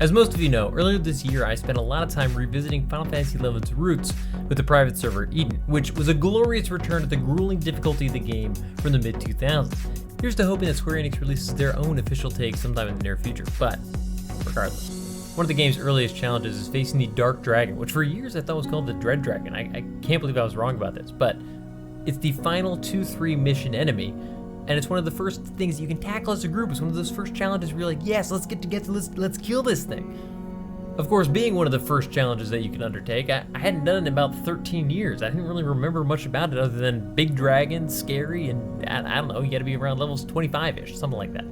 As most of you know, earlier this year I spent a lot of time revisiting Final Fantasy XI's roots with the private server Eden, which was a glorious return to the grueling difficulty of the game from the mid-2000s. Here's to hoping that Square Enix releases their own official take sometime in the near future, but regardless. One of the game's earliest challenges is facing the Dark Dragon, which for years I thought was called the Dread Dragon. I can't believe I was wrong about this, but it's the final 2-3 mission enemy, and it's one of the first things you can tackle as a group. It's one of those first challenges where you're like, yes, let's get together, let's kill this thing. Of course, being one of the first challenges that you can undertake, I hadn't done it in about 13 years. I didn't really remember much about it other than big dragon, scary, and I don't know, you gotta be around levels 25-ish, something like that.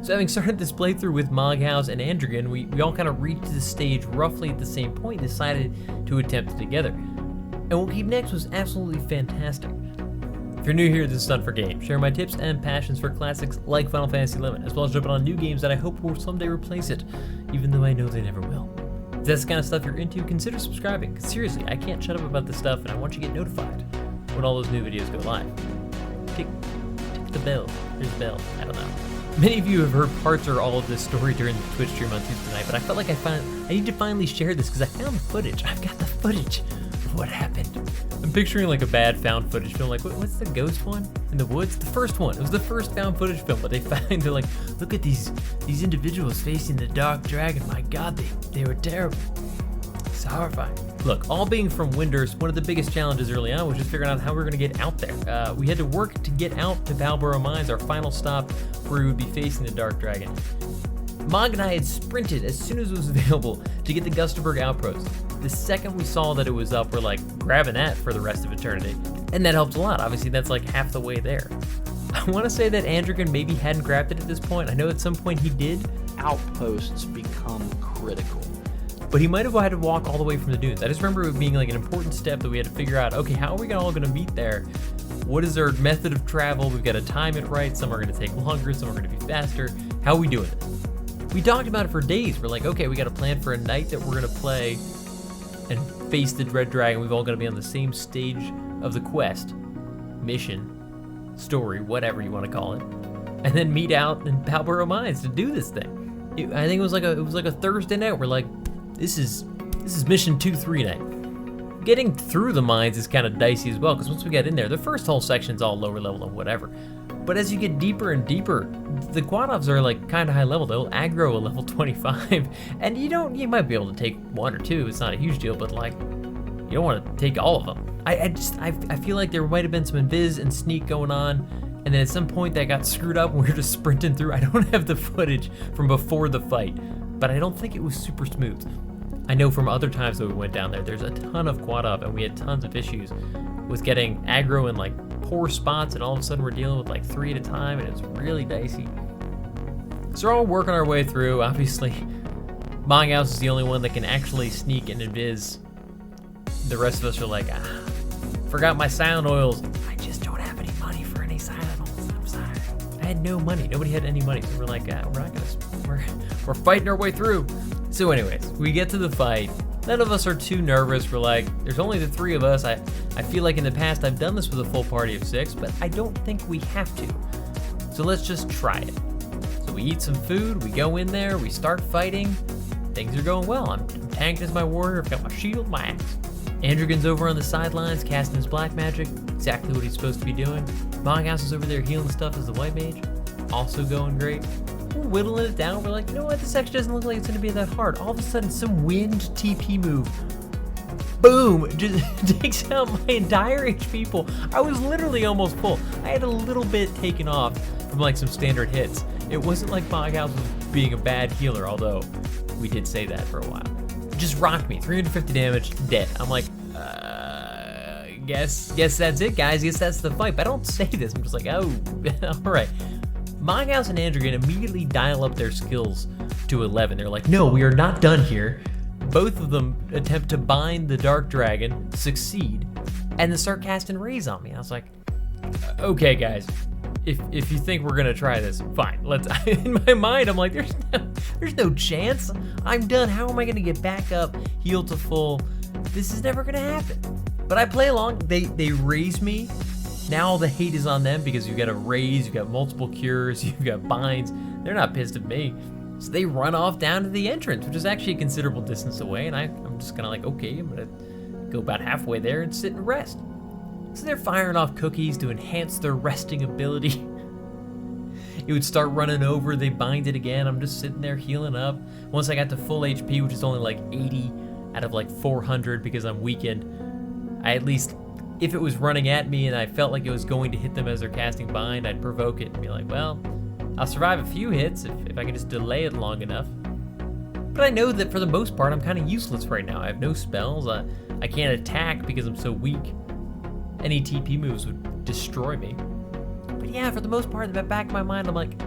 So having started this playthrough with Moghouse and Androgen, we all kind of reached the stage roughly at the same point and decided to attempt it together. And what came next was absolutely fantastic. If you're new here, this is Stunt for Games, sharing my tips and passions for classics like Final Fantasy XI, as well as jumping on new games that I hope will someday replace it, even though I know they never will. If that's the kind of stuff you're into, consider subscribing, because seriously, I can't shut up about this stuff and I want you to get notified when all those new videos go live. Tick the bell. There's a bell. I don't know. Many of you have heard parts or all of this story during the Twitch stream on Tuesday night, but I felt like I need to finally share this because I found the footage. I've got the footage of what happened. I'm picturing like a bad found footage film, like what's the ghost one in the woods? The first one. It was the first found footage film, but they find, they're like, look at these individuals facing the Dark Dragon. My God, they were terrible. It's horrifying. Look, all being from Windurst, one of the biggest challenges early on was just figuring out how we were going to get out there. We had to work to get out to Valboro Mines, our final stop where we would be facing the Dark Dragon. Mog and I had sprinted as soon as it was available to get the Gusterberg outpost. The second we saw that it was up, we're like grabbing that for the rest of eternity. And that helped a lot. Obviously, that's like half the way there. I want to say that Androgen maybe hadn't grabbed it at this point. I know at some point he did. Outposts become critical. But he might have had to walk all the way from the dunes. I just remember it being like an important step that we had to figure out, okay, how are we all gonna meet there? What is our method of travel? We've got to time it right. Some are gonna take longer, some are gonna be faster. How are we doing it? We talked about it for days. We're like, okay, we got a plan for a night that we're gonna play and face the Dread Dragon. We've all gotta be on the same stage of the quest, mission, story, whatever you wanna call it, and then meet out in Valboro Mines to do this thing. I think it was like a Thursday night. We're like, this is mission 2-3 night. Getting through the mines is kind of dicey as well, because once we get in there, the first whole section's all lower level and whatever. But as you get deeper and deeper, the Quadovs are like kind of high level. They'll aggro a level 25, and you might be able to take 1 or 2. It's not a huge deal, but like, you don't want to take all of them. I feel like there might have been some invis and sneak going on, and then at some point that got screwed up and we were just sprinting through. I don't have the footage from before the fight, but I don't think it was super smooth. I know from other times that we went down there, there's a ton of Quadov, and we had tons of issues with getting aggro in like poor spots, and all of a sudden we're dealing with like 3 at a time, and it's really dicey. So we're all working our way through. Obviously, Moghouse is the only one that can actually sneak and invis. The rest of us are like, forgot my silent oils. I just don't have any money for any silent oils. I'm sorry. I had no money. Nobody had any money. So we're like, we're fighting our way through. So anyways, we get to the fight. None of us are too nervous. We're like, there's only the 3 of us. I feel like in the past I've done this with a full party of 6, but I don't think we have to. So let's just try it. So we eat some food, we go in there, we start fighting. Things are going well. I'm tanked as my warrior. I've got my shield, my axe. Androgen's over on the sidelines casting his black magic, exactly what he's supposed to be doing. Moghouse is over there healing stuff as the white mage, also going great. We're whittling it down. We're like, you know what? This actually doesn't look like it's going to be that hard. All of a sudden, some wind TP move, boom, just takes out my entire HP pool. I was literally almost full. I had a little bit taken off from like some standard hits. It wasn't like Moghouse was being a bad healer, although we did say that for a while. It just rocked me. 350 damage, dead. I'm like, guess that's it, guys. Guess that's the fight. But I don't say this. I'm just like, oh, all right. Moghouse and Androgen immediately dial up their skills to 11. They're like, no, we are not done here. Both of them attempt to bind the Dark Dragon, succeed, and then start casting rays on me. I was like, okay, guys, if you think we're gonna try this, fine. Let's. In my mind, I'm like, there's no chance. I'm done. How am I gonna get back up, heal to full? This is never gonna happen. But I play along. They raise me. Now all the hate is on them because you've got a raise, you've got multiple cures, you've got binds. They're not pissed at me. So they run off down to the entrance, which is actually a considerable distance away, and I'm just kind of like, okay, I'm gonna go about halfway there and sit and rest. So they're firing off cookies to enhance their resting ability. It would start running over, they bind it again, I'm just sitting there healing up. Once I got to full HP, which is only like 80 out of like 400 because I'm weakened, I at least, if it was running at me and I felt like it was going to hit them as they're casting bind, I'd provoke it and be like, well, I'll survive a few hits if I can just delay it long enough. But I know that for the most part, I'm kind of useless right now. I have no spells, I can't attack because I'm so weak. Any TP moves would destroy me. But yeah, for the most part, in the back of my mind, I'm like,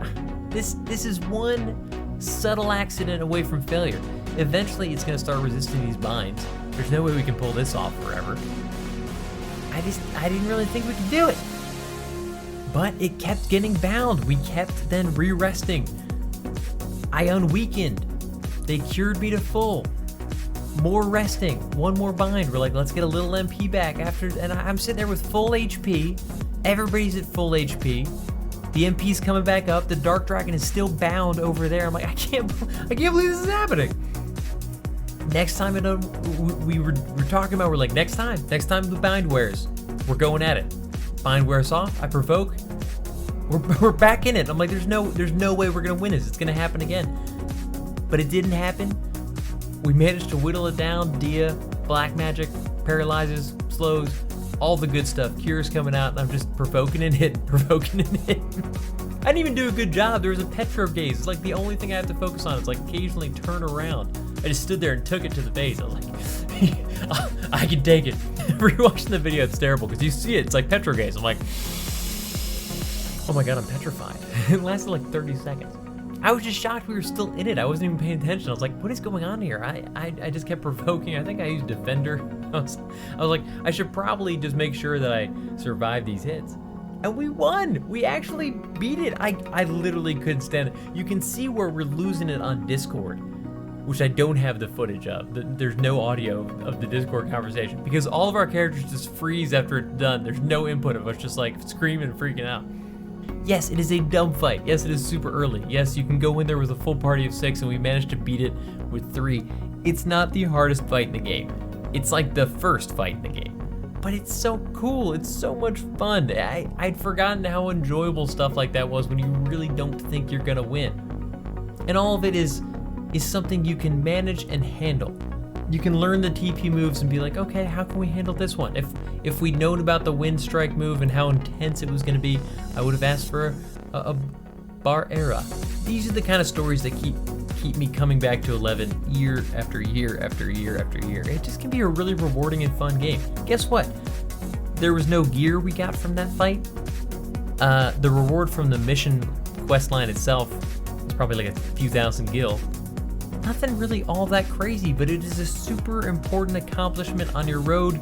this is one subtle accident away from failure. Eventually, it's gonna start resisting these binds. There's no way we can pull this off forever. I didn't really think we could do it. But it kept getting bound. We kept then re-resting. I unweakened. They cured me to full. More resting, one more bind. We're like, let's get a little MP back after, and I'm sitting there with full HP. Everybody's at full HP. The MP's coming back up. The Dark Dragon is still bound over there. I'm like, I can't believe this is happening. Next time we were talking about, we're like, next time the bind wears, we're going at it. Bind wears off, I provoke, we're back in it. I'm like, there's no way we're gonna win this. It's gonna happen again. But it didn't happen. We managed to whittle it down. Dia, black magic, paralyzes, slows, all the good stuff. Cure's coming out, and I'm just provoking and hitting. I didn't even do a good job. There was a Petro gaze. It's like the only thing I have to focus on. It's like occasionally turn around. I just stood there and took it to the base. I was like, I can take it. Rewatching the video, it's terrible because you see it. It's like Petro gaze. I'm like, oh my god, I'm petrified. It lasted like 30 seconds. I was just shocked we were still in it. I wasn't even paying attention. I was like, what is going on here? I just kept provoking. I think I used Defender. I was like, I should probably just make sure that I survive these hits. And we won. We actually beat it. I literally couldn't stand it. You can see where we're losing it on Discord, which I don't have the footage of. There's no audio of the Discord conversation because all of our characters just freeze after it's done. There's no input of us just like screaming and freaking out. Yes, it is a dumb fight. Yes, it is super early. Yes, you can go in there with a full party of 6 and we managed to beat it with 3. It's not the hardest fight in the game. It's like the first fight in the game. But it's so cool. It's so much fun. I'd forgotten how enjoyable stuff like that was when you really don't think you're gonna win. And all of it is something you can manage and handle. You can learn the TP moves and be like, okay, how can we handle this one? If we'd known about the wind strike move and how intense it was gonna be, I would have asked for a bar era. These are the kind of stories that keep me coming back to 11 year after year after year after year. It just can be a really rewarding and fun game. Guess what? There was no gear we got from that fight. The reward from the mission quest line itself was probably like a few thousand gil. Nothing really all that crazy, but it is a super important accomplishment on your road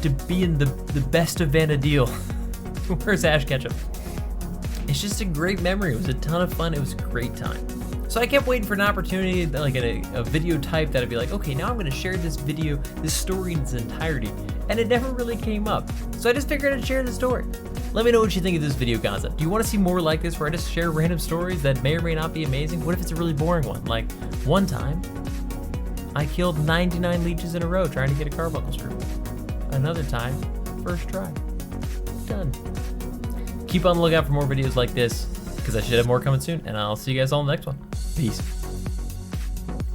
to being the best of Vanadil. Where's Ash Ketchum? It's just a great memory. It was a ton of fun. It was a great time. So I kept waiting for an opportunity, like a video type that I'd be like, okay, now I'm gonna share this video, this story in its entirety. And it never really came up. So I just figured I'd share the story. Let me know what you think of this video concept. Do you want to see more like this where I just share random stories that may or may not be amazing? What if it's a really boring one? Like, one time, I killed 99 leeches in a row trying to get a carbuncle screw. Another time, first try. Done. Keep on the lookout for more videos like this, because I should have more coming soon, and I'll see you guys all in the next one. Peace.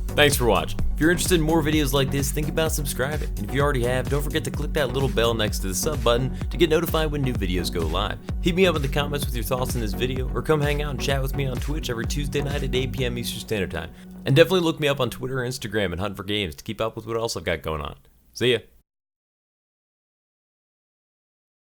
Thanks for watching. If you're interested in more videos like this, think about subscribing. And if you already have, don't forget to click that little bell next to the sub button to get notified when new videos go live. Hit me up in the comments with your thoughts on this video, or come hang out and chat with me on Twitch every Tuesday night at 8 p.m. Eastern Standard Time. And definitely look me up on Twitter or Instagram and Hunt for Games to keep up with what else I've got going on. See ya.